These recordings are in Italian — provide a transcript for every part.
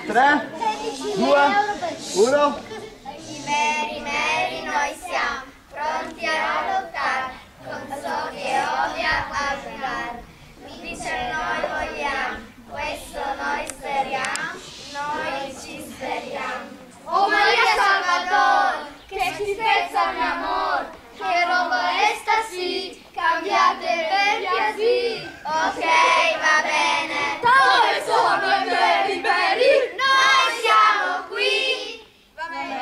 3, 2, 1. I veri meri noi siamo, pronti a lottare, con ciò che odia a giocare. Vincere noi vogliamo, questo noi speriamo, noi ci speriamo. Oh Maria Salvador, che tristezza mi amor, che roba esta sì, cambiate per piacere. Ok, va bene. Dove sono i veri meri? Noi siamo qui. Va bene.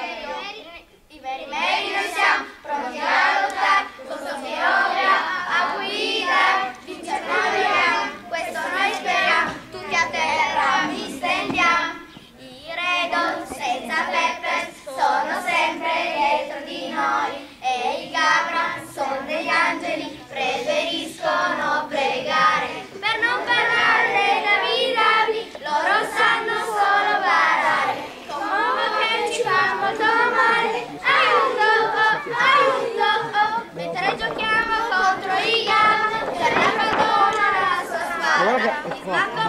I veri meri noi siamo, pronti a lottare, questo che odia a guidare. Vincere noi vogliamo, questo noi speriamo, tutti a terra vi stendiamo. I Redon senza Peppers sono sempre dietro di noi e i Gabran sono degli angeli, preferiscono pregare. Per non parlare da Vidavi, loro sanno solo barare. Come che ci fa molto male, aiuto, aiuto, mentre giochiamo contro i Gabran, per la padrona la sua squadra.